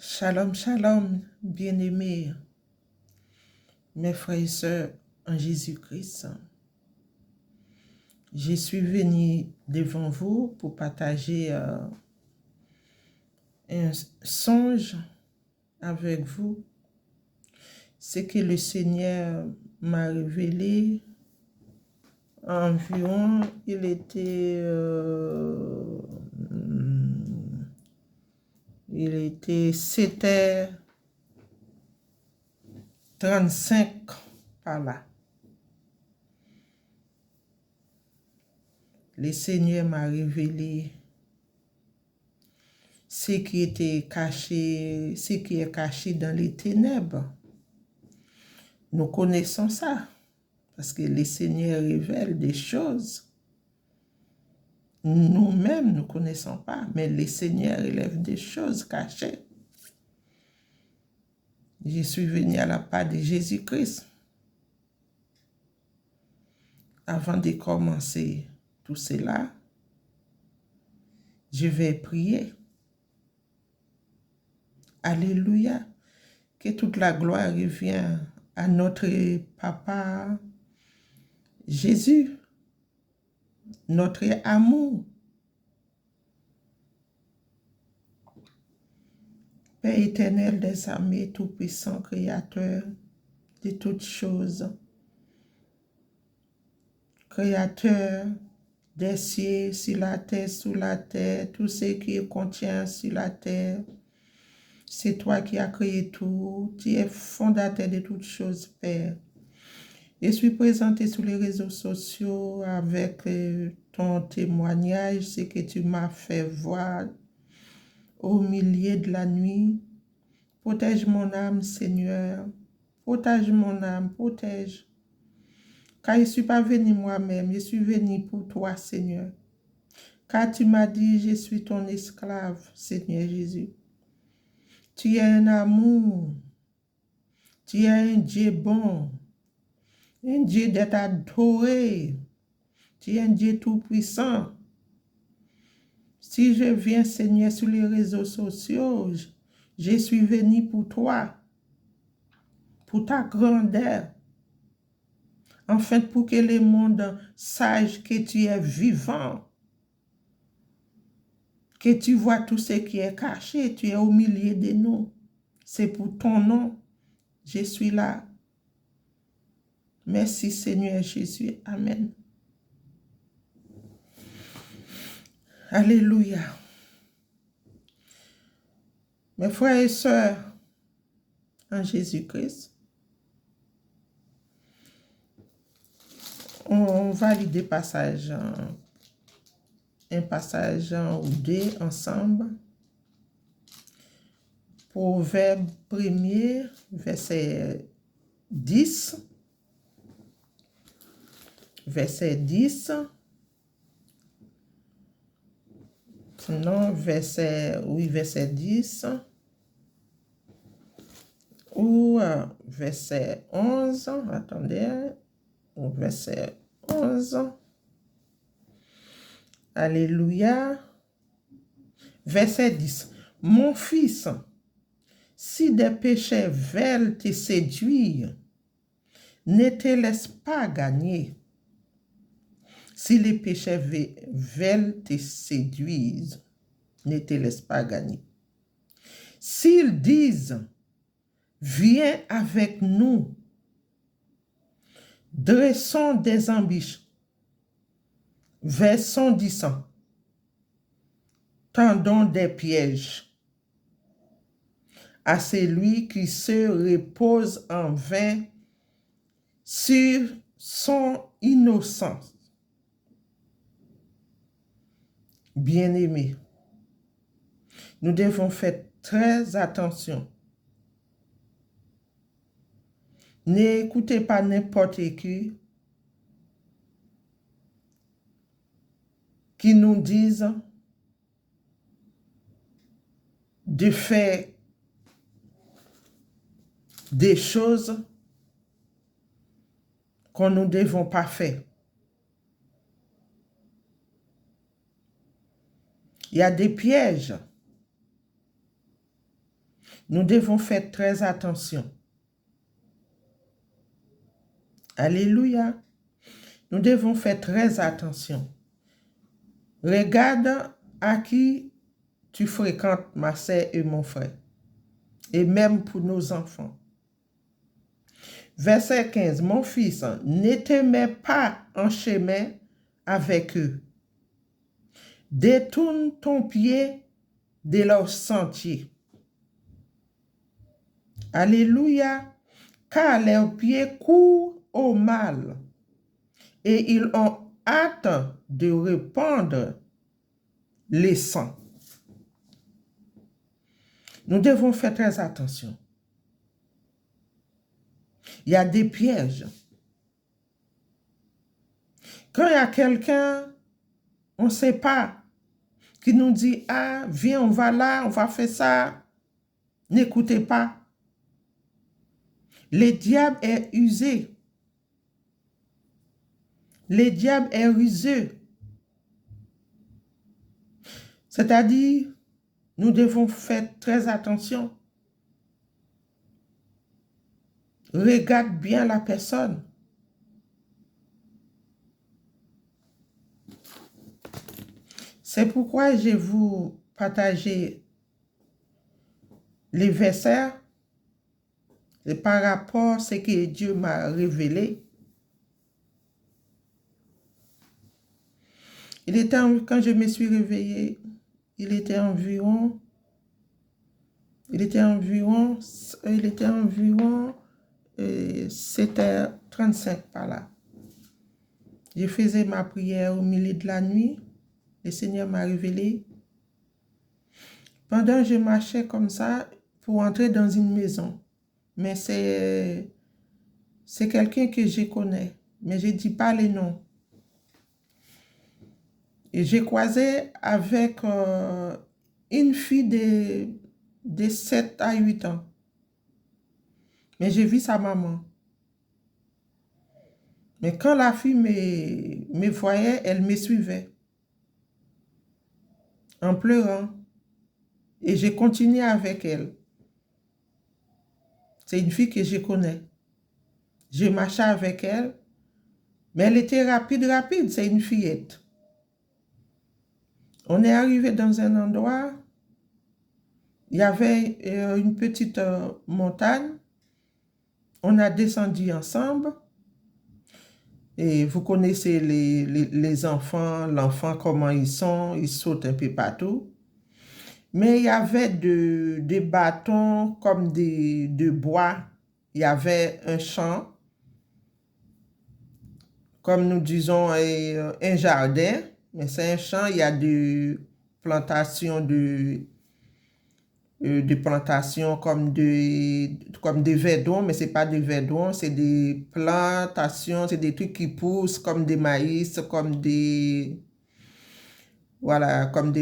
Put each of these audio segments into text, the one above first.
Shalom, shalom, bien-aimés, mes frères et sœurs en Jésus-Christ. Je suis venu devant vous pour partager un songe avec vous. Ce que le Seigneur m'a révélé environ, il était 7h35 par là. Le Seigneur m'a révélé ce qui était caché, ce qui est caché dans les ténèbres. Nous connaissons ça, parce que le Seigneur révèle des choses. Nous-mêmes, nous ne connaissons pas, mais le Seigneur relève des choses cachées. Je suis venu à la part de Jésus-Christ. Avant de commencer tout cela, je vais prier. Alléluia. Que toute la gloire revienne à notre Papa Jésus, notre amour. Père éternel des armées, tout-puissant, créateur de toutes choses, créateur des cieux, sur la terre, sous la terre, tout ce qui contient sur la terre. C'est toi qui as créé tout, tu es fondateur de toutes choses, Père. Je suis présentée sur les réseaux sociaux avec ton témoignage, ce que tu m'as fait voir au milieu de la nuit. Protège mon âme, Seigneur. Protège mon âme, protège. Car je ne suis pas venu moi-même, je suis venu pour toi, Seigneur. Car tu m'as dit, je suis ton esclave, Seigneur Jésus. Tu es un amour. Tu es un Dieu bon. Un Dieu d'être adoré. Tu es un Dieu tout-puissant. Si je viens, Seigneur, sur les réseaux sociaux, je suis venu pour toi, pour ta grandeur, enfin pour que le monde sache que tu es vivant, que tu vois tout ce qui est caché, tu es au milieu de nous. C'est pour ton nom, je suis là. Merci Seigneur Jésus. Amen. Alléluia. Mes frères et sœurs en Jésus-Christ, on va lire des passages, un passage ou deux ensemble. Proverbe 1er, verset 10. Verset 10. Sinon, verset 10. Ou verset 11. Attendez. Ou verset 11. Alléluia. Verset 10. Mon fils, si des péchés veulent te séduire, ne te laisse pas gagner. Si les péchés veulent te séduire, ne te laisse pas gagner. S'ils disent, viens avec nous, dressons des embûches, versons du sang, tendons des pièges à celui qui se repose en vain sur son innocence. Bien-aimés, nous devons faire très attention. N'écoutez pas n'importe qui nous dise de faire des choses qu'on ne devons pas faire. Il y a des pièges. Nous devons faire très attention. Alléluia. Nous devons faire très attention. Regarde à qui tu fréquentes, ma sœur et mon frère. Et même pour nos enfants. Verset 15. Mon fils, ne te mets pas en chemin avec eux. Détourne ton pied de leur sentier. Alléluia. Car leurs pieds courent au mal. Et ils ont hâte de répandre les sangs. Nous devons faire très attention. Il y a des pièges. Quand il y a quelqu'un, on ne sait pas, qui nous dit, ah, viens, on va là, on va faire ça, n'écoutez pas. Le diable est usé. Le diable est rusé. C'est-à-dire, nous devons faire très attention. Regarde bien la personne. C'est pourquoi je vous partager les versets et par rapport à ce que Dieu m'a révélé. Quand je me suis réveillée, il était environ 7h35 par là. Je faisais ma prière au milieu de la nuit. Le Seigneur m'a révélé. Pendant que je marchais comme ça pour entrer dans une maison. Mais c'est quelqu'un que je connais. Mais je ne dis pas les noms. Et j'ai croisé avec une fille de 7 à 8 ans. Mais j'ai vu sa maman. Mais quand la fille me voyait, elle me suivait. En pleurant. Et j'ai continué avec elle. C'est une fille que je connais. Je marchais avec elle. Mais elle était rapide. C'est une fillette. On est arrivé dans un endroit. Il y avait une petite montagne. On a descendu ensemble. Et vous connaissez les enfants, l'enfant, comment ils sont. Ils sautent un peu partout. Mais il y avait des bâtons comme de bois. Il y avait un champ. Comme nous disons, un jardin. Mais c'est un champ. Il y a des plantations comme des verdons, mais ce n'est pas des verdons, c'est des plantations, c'est des trucs qui poussent comme des maïs, comme des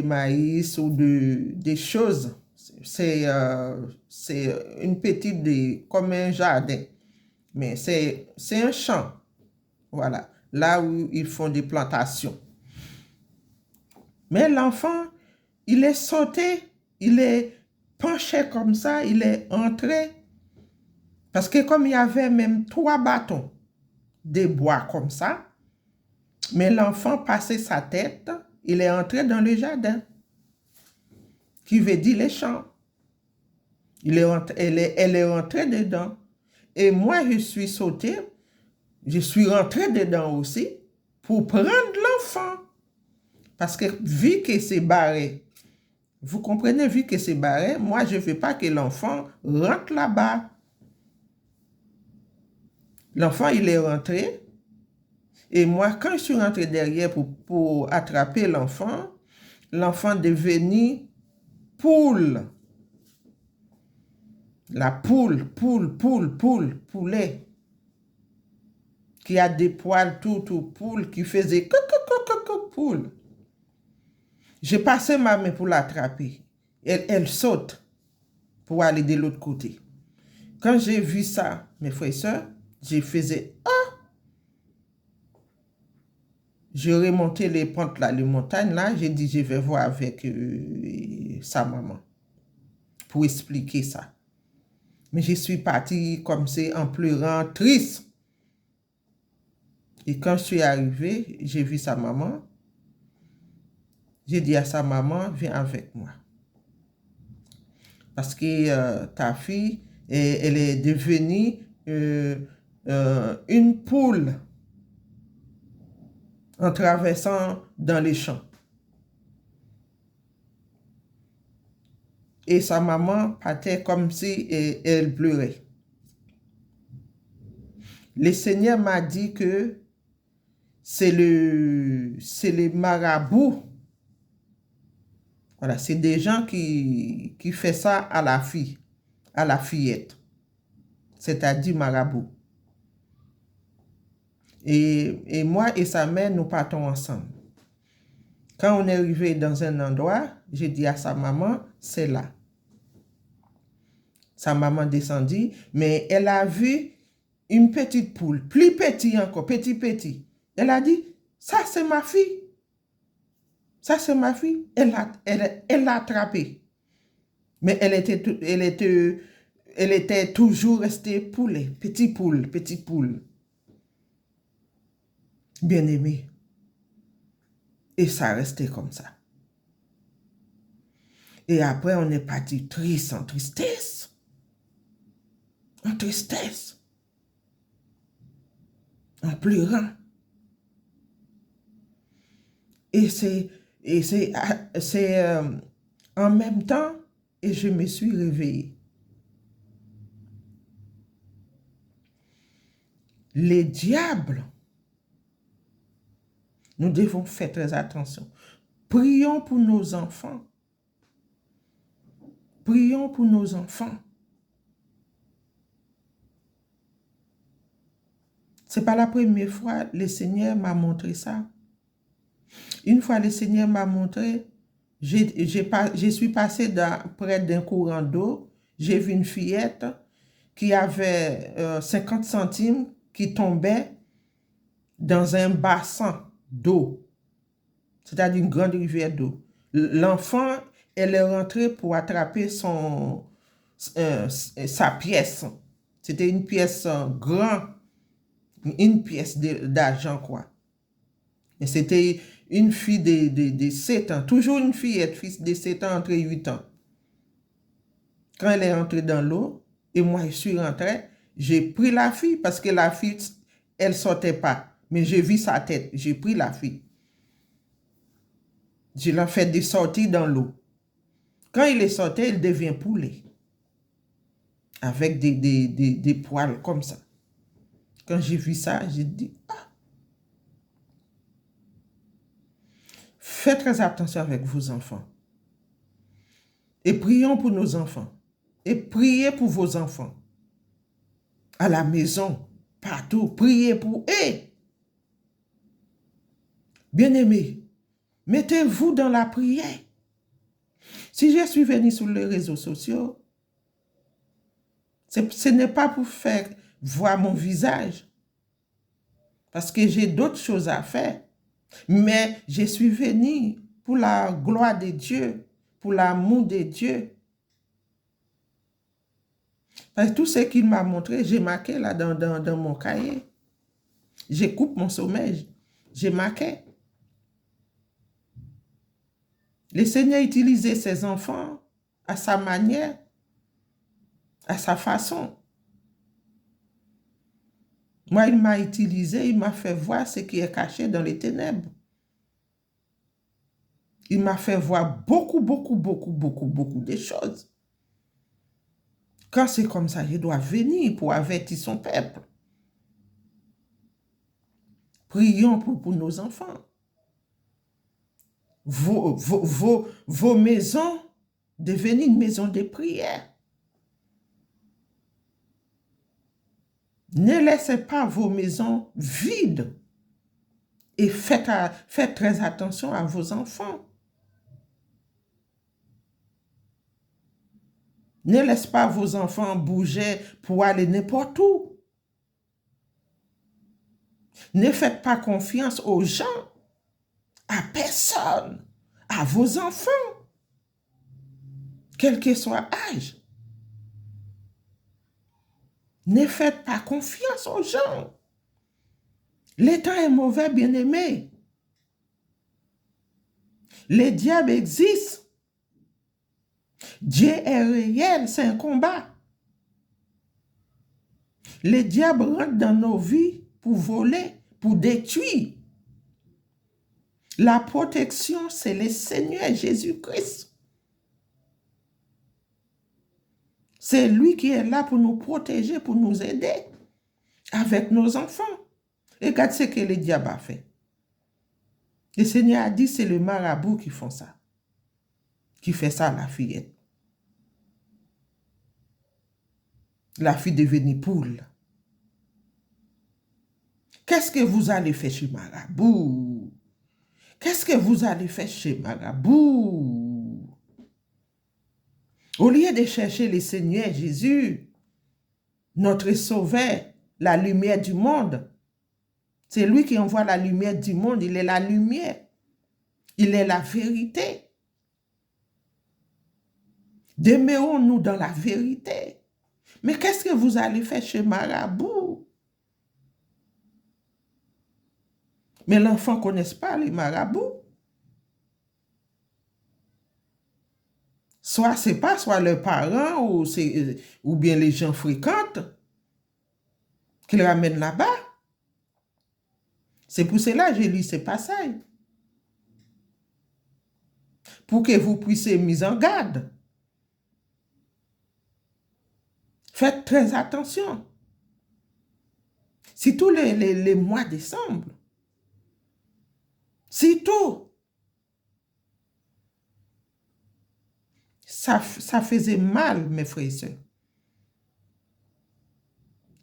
maïs ou des choses. C'est une petite, comme un jardin, mais c'est un champ, voilà, là où ils font des plantations. Mais l'enfant, il est sauté, il est penché comme ça, il est entré. Parce que comme il y avait même 3 bâtons de bois comme ça, mais l'enfant passait sa tête, il est entré dans le jardin, qui veut dire les champs. Elle est rentrée dedans. Et moi, je suis sauté, je suis rentré dedans aussi pour prendre l'enfant. Parce que vu que c'est barré, vous comprenez, vu que c'est barré, moi, je ne veux pas que l'enfant rentre là-bas. L'enfant, il est rentré. Et moi, quand je suis rentré derrière pour attraper l'enfant devenu poule. La poulet. Qui a des poils tout, poule, qui faisait poule. J'ai passé ma main pour l'attraper. Elle saute pour aller de l'autre côté. Quand j'ai vu ça, mes frères et sœurs, j'ai faisais je remontais les pentes là, les montagnes là, j'ai dit je vais voir avec sa maman pour expliquer ça. Mais je suis partie comme c'est en pleurant, triste. Et quand je suis arrivée, j'ai vu sa maman. J'ai dit à sa maman, viens avec moi. Parce que ta fille, elle est devenue une poule en traversant dans les champs. Et sa maman partait comme si elle pleurait. Le Seigneur m'a dit que c'est les marabouts. Voilà, c'est des gens qui font ça à la fille, à la fillette, c'est-à-dire marabout. Et moi et sa mère, nous partons ensemble. Quand on est arrivé dans un endroit, j'ai dit à sa maman, c'est là. Sa maman descendit, mais elle a vu une petite poule, plus petite encore, petit. Elle a dit, ça c'est ma fille. Ça c'est ma fille. Elle l'a attrapée. Mais elle était toujours restée poulet, petite poule. Bien aimée. Et ça restait comme ça. Et après, on est parti triste, en tristesse. En tristesse. En pleurant. Et c'est en même temps, et je me suis réveillée. Les diables, nous devons faire très attention. Prions pour nos enfants. Prions pour nos enfants. Ce n'est pas la première fois que le Seigneur m'a montré ça. Une fois, le Seigneur m'a montré, je suis passée près d'un courant d'eau. J'ai vu une fillette qui avait 50 centimes qui tombait dans un bassin d'eau, c'est-à-dire une grande rivière d'eau. L'enfant, elle est rentrée pour attraper sa pièce. C'était une pièce grande, une pièce d'argent, quoi. Et c'était une fille de 7 ans, toujours une fillette, fille de 7 ans, entre 8 ans. Quand elle est entrée dans l'eau, et moi je suis rentrée, j'ai pris la fille parce que la fille, elle ne sortait pas. Mais j'ai vu sa tête, j'ai pris la fille. Je l'ai fait des sorties dans l'eau. Quand il est sorti, il devient poulet. Avec des poils comme ça. Quand j'ai vu ça, j'ai dit, ah. Faites très attention avec vos enfants. Et prions pour nos enfants. Et priez pour vos enfants. À la maison, partout, priez pour eux. Bien-aimés, mettez-vous dans la prière. Si je suis venu sur les réseaux sociaux, ce n'est pas pour faire voir mon visage, parce que j'ai d'autres choses à faire. Mais je suis venu pour la gloire de Dieu, pour l'amour de Dieu. Parce que tout ce qu'il m'a montré, j'ai marqué là dans mon cahier. Je coupe mon sommeil, j'ai marqué. Le Seigneur utilisait ses enfants à sa manière, à sa façon. Moi, il m'a utilisé, il m'a fait voir ce qui est caché dans les ténèbres. Il m'a fait voir beaucoup de choses. Quand c'est comme ça, je dois venir pour avertir son peuple. Prions pour nos enfants. Vos maisons deviennent une maison de prière. Ne laissez pas vos maisons vides et faites très attention à vos enfants. Ne laissez pas vos enfants bouger pour aller n'importe où. Ne faites pas confiance aux gens, à personne, à vos enfants, quel que soit l'âge. Ne faites pas confiance aux gens. Le temps est mauvais, bien-aimés. Les diables existent. Dieu est réel, c'est un combat. Les diables rentrent dans nos vies pour voler, pour détruire. La protection, c'est le Seigneur Jésus-Christ. C'est lui qui est là pour nous protéger, pour nous aider avec nos enfants. Et regarde ce que le diable a fait. Le Seigneur a dit, c'est le marabout qui font ça, qui fait ça à la fillette. La fille devenue poule. Qu'est-ce que vous allez faire chez marabout? Qu'est-ce que vous allez faire chez marabout? Au lieu de chercher le Seigneur Jésus, notre sauveur, la lumière du monde, c'est lui qui envoie la lumière du monde, il est la lumière, il est la vérité. Demeurons-nous dans la vérité. Mais qu'est-ce que vous allez faire chez marabout? Mais l'enfant ne connaît pas les marabouts. Soit c'est pas, soit leurs parents ou bien les gens fréquentent qui le ramènent là-bas. C'est pour cela que j'ai lu ce passage. Pour que vous puissiez mis en garde. Faites très attention. Si tous les mois de décembre, si tout, ça faisait mal, mes frères et sœurs.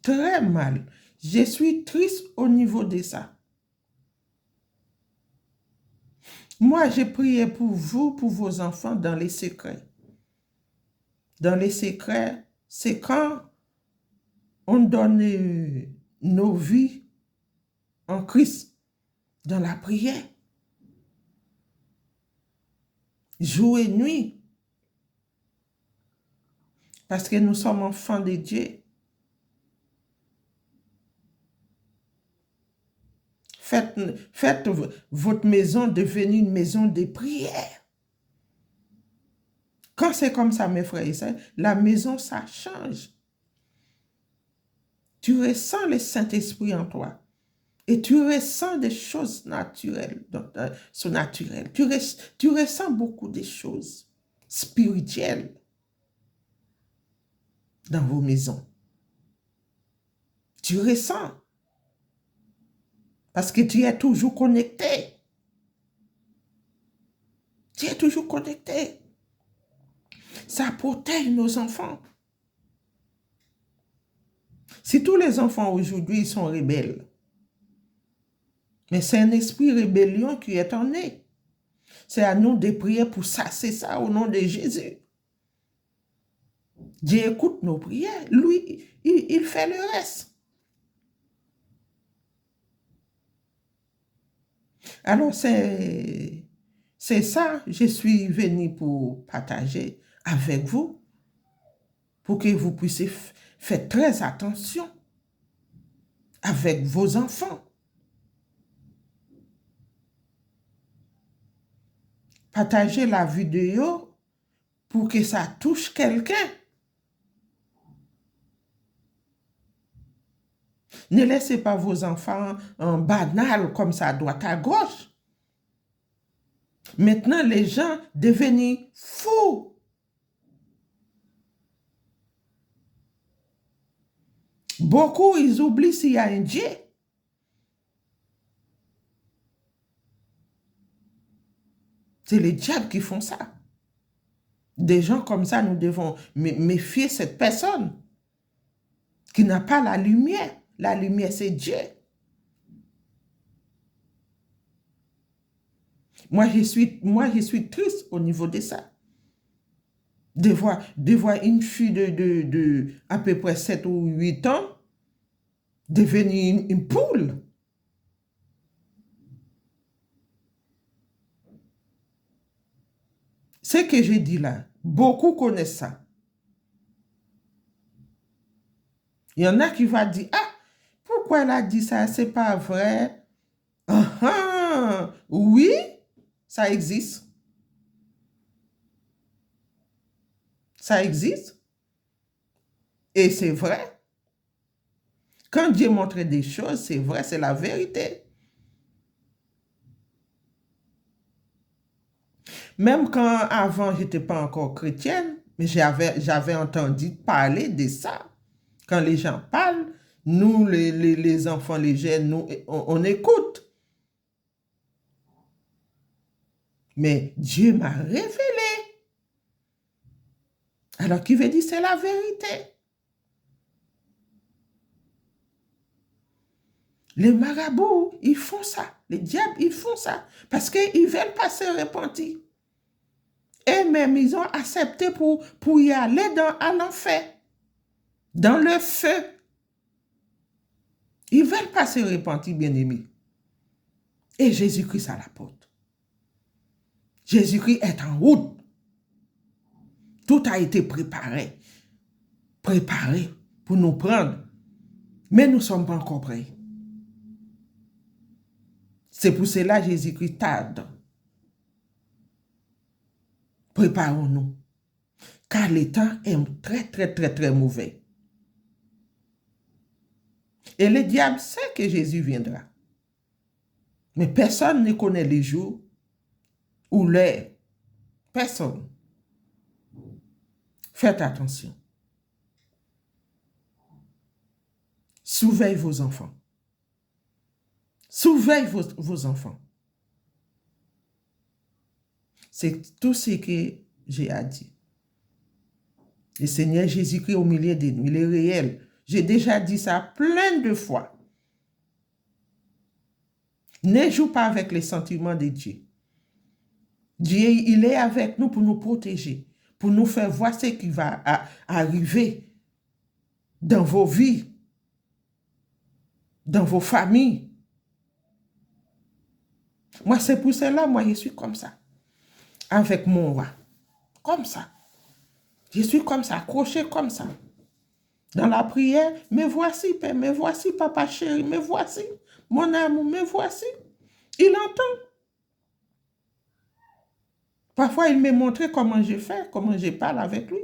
Très mal. Je suis triste au niveau de ça. Moi, j'ai prié pour vous, pour vos enfants dans les secrets. Dans les secrets, c'est quand on donne nos vies en Christ, dans la prière, jour et nuit, parce que nous sommes enfants de Dieu. Faites votre maison devenir une maison de prière. Quand c'est comme ça, mes frères et sœurs, la maison, ça change. Tu ressens le Saint-Esprit en toi. Et tu ressens des choses naturelles, surnaturelles. Tu ressens beaucoup de choses spirituelles dans vos maisons. Tu ressens. Parce que tu es toujours connecté. Tu es toujours connecté. Ça protège nos enfants. Si tous les enfants aujourd'hui sont rebelles, mais c'est un esprit rébellion qui est en eux. C'est à nous de prier pour ça, c'est ça au nom de Jésus. Dieu écoute nos prières. Lui, il fait le reste. Alors, c'est ça, je suis venu pour partager avec vous, pour que vous puissiez faire très attention avec vos enfants. Partagez la vidéo pour que ça touche quelqu'un. Ne laissez pas vos enfants en banal comme ça à droite à gauche. Maintenant, les gens deviennent fous. Beaucoup, ils oublient s'il y a un Dieu. C'est les diables qui font ça. Des gens comme ça, nous devons méfier cette personne qui n'a pas la lumière. La lumière, c'est Dieu. Moi, je suis triste au niveau de ça. De voir une fille de à peu près 7 ou 8 ans devenir une poule. Ce que j'ai dit là, beaucoup connaissent ça. Il y en a qui vont dire, ah, pourquoi elle a dit ça? C'est pas vrai. Ah, ah, oui, ça existe. Ça existe. Et c'est vrai. Quand Dieu montre des choses, c'est vrai, c'est la vérité. Même quand avant, je n'étais pas encore chrétienne, mais j'avais entendu parler de ça. Quand les gens parlent, nous, les enfants, les jeunes, nous, on écoute. Mais Dieu m'a révélé. Alors, qui veut dire c'est la vérité? Les marabouts, ils font ça. Les diables, ils font ça. Parce qu'ils ne veulent pas se repentir. Et même, ils ont accepté pour y aller à l'enfer. Dans le feu. Ils ne veulent pas se repentir, bien-aimés. Et Jésus-Christ à la porte. Jésus-Christ est en route. Tout a été préparé. Préparé pour nous prendre. Mais nous ne sommes pas encore prêts. C'est pour cela que Jésus-Christ tarde. Préparons-nous. Car le temps est très, très, très, très mauvais. Et le diable sait que Jésus viendra. Mais personne ne connaît les jours ou l'heure. Personne. Faites attention. Surveillez vos enfants. Surveillez vos enfants. C'est tout ce que j'ai à dire. Le Seigneur Jésus-Christ au milieu de nous, il est réel. J'ai déjà dit ça plein de fois. Ne joue pas avec les sentiments de Dieu. Dieu, il est avec nous pour nous protéger, pour nous faire voir ce qui va arriver dans vos vies, dans vos familles. Moi, c'est pour cela, moi, je suis comme ça. Avec mon roi. Comme ça. Je suis comme ça, accroché comme ça. Dans la prière, me voici, Père, me voici, Papa chéri, me voici. Mon amour, me voici. Il entend. Parfois, il me montre comment je fais, comment je parle avec lui.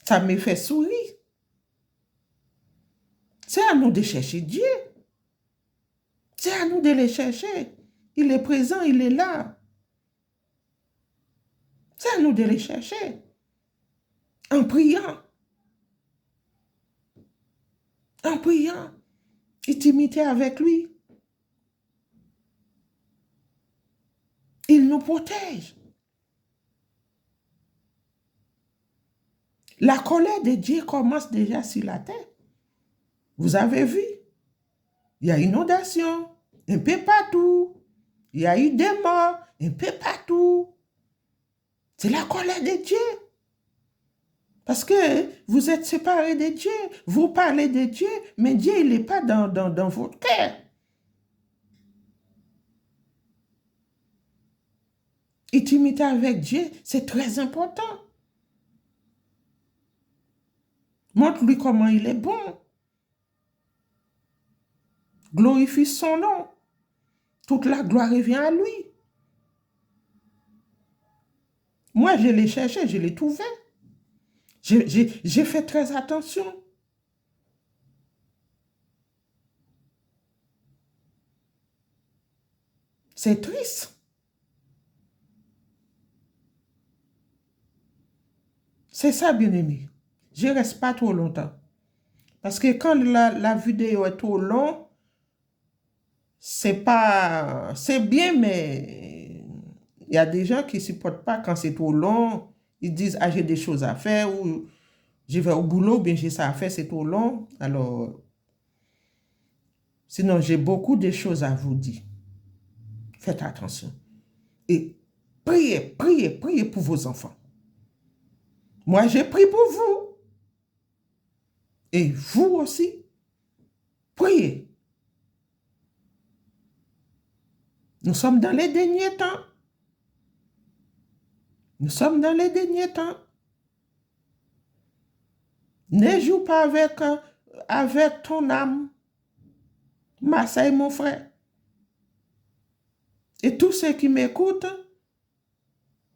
Ça me fait sourire. C'est à nous de chercher Dieu. C'est à nous de le chercher. Il est présent, il est là. C'est à nous de le chercher. En priant. En priant. Intimité avec lui. Il nous protège. La colère de Dieu commence déjà sur la terre. Vous avez vu? Il y a inondation, un peu partout. Il y a eu des morts, un peu partout. C'est la colère de Dieu. Parce que vous êtes séparés de Dieu. Vous parlez de Dieu, mais Dieu, il n'est pas dans votre cœur. Intimité avec Dieu, c'est très important. Montre-lui comment il est bon. Glorifie son nom. Toute la gloire revient à lui. Moi, je l'ai cherché, je l'ai trouvé. J'ai fait très attention. C'est triste. C'est ça, bien-aimé. Je ne reste pas trop longtemps. Parce que quand la vidéo est trop longue, c'est bien, mais il y a des gens qui ne supportent pas quand c'est trop long. Ils disent, ah, j'ai des choses à faire, ou je vais au boulot, bien j'ai ça à faire, c'est trop long. Alors, sinon, j'ai beaucoup de choses à vous dire. Faites attention. Et priez, priez, priez pour vos enfants. Moi, j'ai prié pour vous. Et vous aussi, priez. Nous sommes dans les derniers temps. Nous sommes dans les derniers temps. Ne joue pas avec ton âme. Marseille, mon frère. Et tous ceux qui m'écoutent,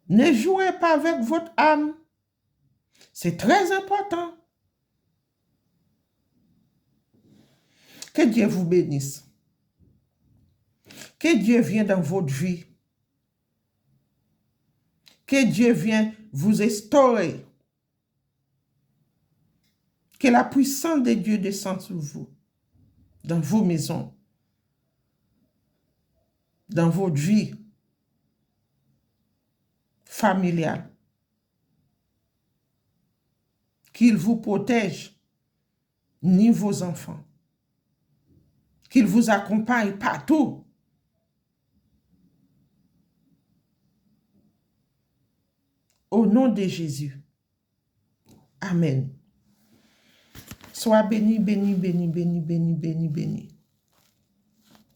ne jouez pas avec votre âme. C'est très important. Que Dieu vous bénisse. Que Dieu vienne dans votre vie. Que Dieu vienne vous instaurer. Que la puissance de Dieu descende sur vous, dans vos maisons, dans votre vie familiale. Qu'il vous protège, ni vos enfants. Qu'il vous accompagne partout. Au nom de Jésus. Amen. Sois béni, béni, béni, béni, béni, béni, béni.